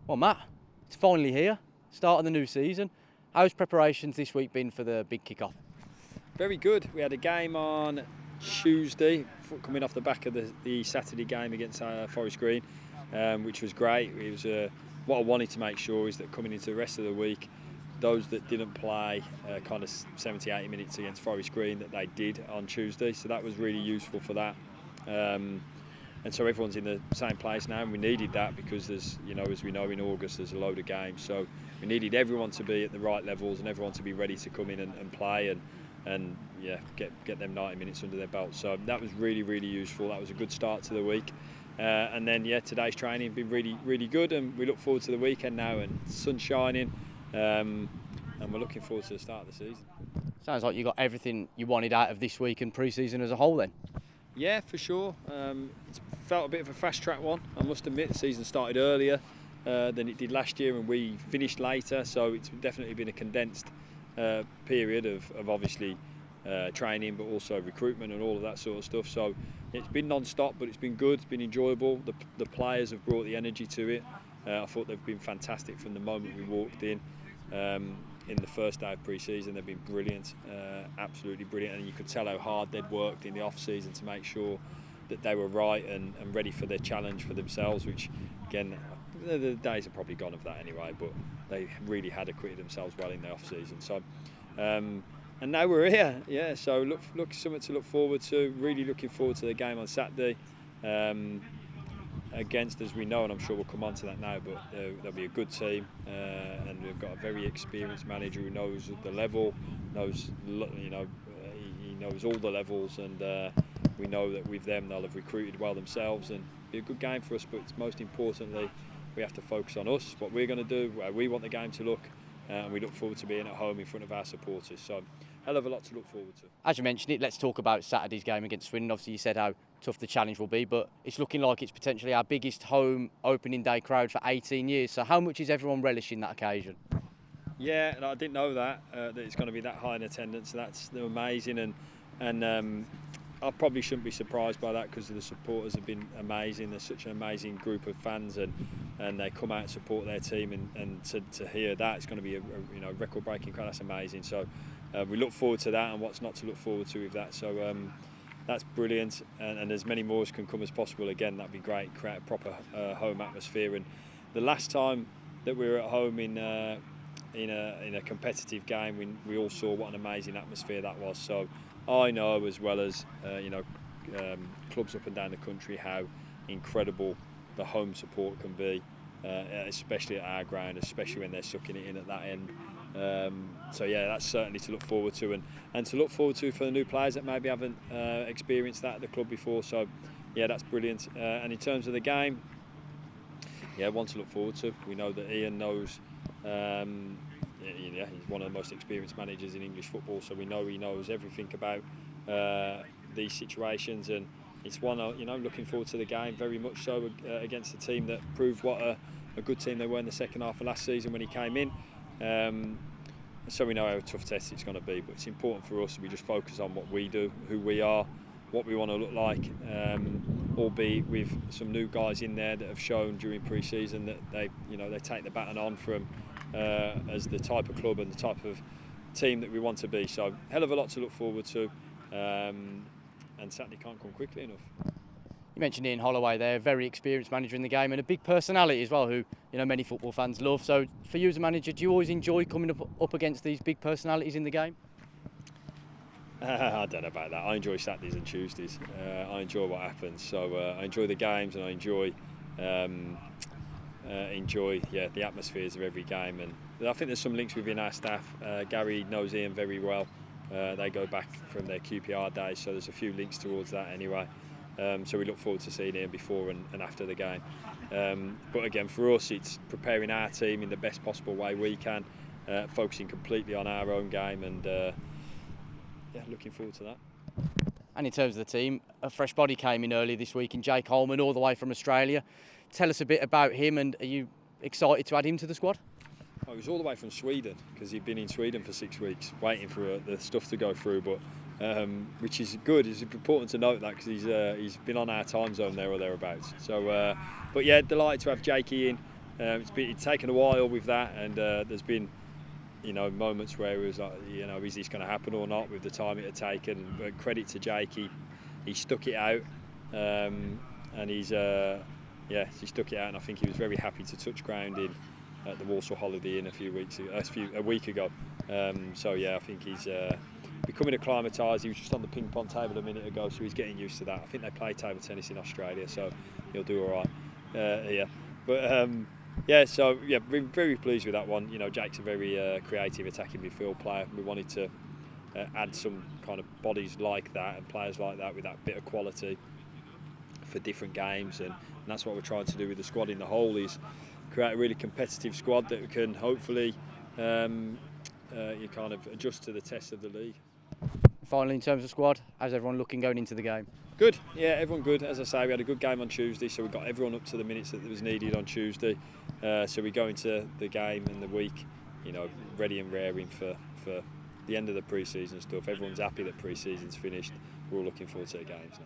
Well, Matt, it's finally here, start of the new season. How's preparations this week been for the big kick-off? Very good. We had a game on Tuesday, coming off the back of the Saturday game against Forest Green, which was great. It was what I wanted to make sure is that coming into the rest of the week, those that didn't play kind of 70, 80 minutes against Forest Green, that they did on Tuesday. So that was really useful for that. And so everyone's in the same place now, and we needed that because there's, as we know, in August there's a load of games. So we needed everyone to be at the right levels and everyone to be ready to come in and play and get them 90 minutes under their belt. So that was really, really useful. That was a good start to the week. And then today's training has been really, really good, and we look forward to the weekend now, and the sun's shining, and we're looking forward to the start of the season. Sounds like you got everything you wanted out of this week and pre-season as a whole then. Yeah, for sure. It's felt a bit of a fast track one. I must admit, the season started earlier than it did last year, and we finished later. So it's definitely been a condensed period of obviously training, but also recruitment and all of that sort of stuff. So it's been non-stop, but it's been good. It's been enjoyable. The players have brought the energy to it. I thought they've been fantastic from the moment we walked in. In the first day of pre-season, they've been brilliant, absolutely brilliant, and you could tell how hard they'd worked in the off-season to make sure that they were right and ready for their challenge for themselves, which again, the days are probably gone of that anyway, but they really had acquitted themselves well in the off-season. So, and now we're here, so look something to look forward to. Really looking forward to the game on Saturday. Against, as we know, and I'm sure we'll come on to that now, but there'll be a good team, and we've got a very experienced manager who knows the level, he knows all the levels, and we know that with them they'll have recruited well themselves, and be a good game for us. But most importantly, we have to focus on us, what we're going to do, where we want the game to look, and we look forward to being at home in front of our supporters. So, hell of a lot to look forward to. As you mentioned it, let's talk about Saturday's game against Swindon. Obviously, you said how tough the challenge will be, but it's looking like it's potentially our biggest home opening day crowd for 18 years. So how much is everyone relishing that occasion? Yeah, and I didn't know that it's going to be that high in attendance. They're amazing, and I probably shouldn't be surprised by that because the supporters have been amazing. There's such an amazing group of fans, and they come out and support their team, and to hear that, it's going to be a record-breaking crowd. That's amazing. So we look forward to that, and what's not to look forward to with that. So that's brilliant, and as many more as can come as possible. Again, that'd be great. Create a proper home atmosphere. And the last time that we were at home in a competitive game, we all saw what an amazing atmosphere that was. So I know, as well as clubs up and down the country, how incredible the home support can be, especially at our ground, especially when they're sucking it in at that end. So that's certainly to look forward to, and to look forward to for the new players that maybe haven't experienced that at the club before. So that's brilliant. And in terms of the game, one to look forward to. We know that Ian knows. He's one of the most experienced managers in English football, so we know he knows everything about these situations, and it's one looking forward to the game very much so against a team that proved what a good team they were in the second half of last season when he came in. So we know how tough test it's going to be, but it's important for us to just focus on what we do, who we are, what we want to look like, albeit with some new guys in there that have shown during pre-season that they take the baton on from as the type of club and the type of team that we want to be. So hell of a lot to look forward to, and Saturday can't come quickly enough. You mentioned Ian Holloway there, very experienced manager in the game and a big personality as well, who many football fans love. So for you as a manager, do you always enjoy coming up against these big personalities in the game? I don't know about that. I enjoy Saturdays and Tuesdays. I enjoy what happens. So I enjoy the games, and I enjoy the atmospheres of every game. And I think there's some links within our staff. Gary knows Ian very well. They go back from their QPR days, so there's a few links towards that anyway. So we look forward to seeing Ian before and after the game. But again, for us, it's preparing our team in the best possible way we can, focusing completely on our own game, and looking forward to that. And in terms of the team, a fresh body came in earlier this week in Jake Paterson, all the way from Australia. Tell us a bit about him, and are you excited to add him to the squad? He was all the way from Sweden, because he'd been in Sweden for 6 weeks waiting for the stuff to go through, but which is good. It's important to note that, because he's been on our time zone there or thereabouts. So, but delighted to have Jakey in. It's taken a while with that, and there's been, you know, moments where it was like, you know, is this going to happen or not with the time it had taken. But credit to Jake, he stuck it out, and he stuck it out, and I think he was very happy to touch ground in at the Walsall Holiday Inn a week ago. So yeah, I think he's becoming acclimatised. He was just on the ping pong table a minute ago, so he's getting used to that. I think they play table tennis in Australia, so he'll do all right here. But very, very pleased with that one. You know, Jake's a very creative attacking midfield player. We wanted to add some kind of bodies like that and players like that with that bit of quality for different games, and that's what we're trying to do with the squad in the whole, is create a really competitive squad that can hopefully you kind of adjust to the test of the league. Finally, in terms of squad, how's everyone looking going into the game? Good, yeah, everyone good. As I say, we had a good game on Tuesday, so we got everyone up to the minutes that was needed on Tuesday. So we go into the game and the week, you know, ready and raring for the end of the pre-season stuff. Everyone's happy that pre-season's finished. We're all looking forward to the games now.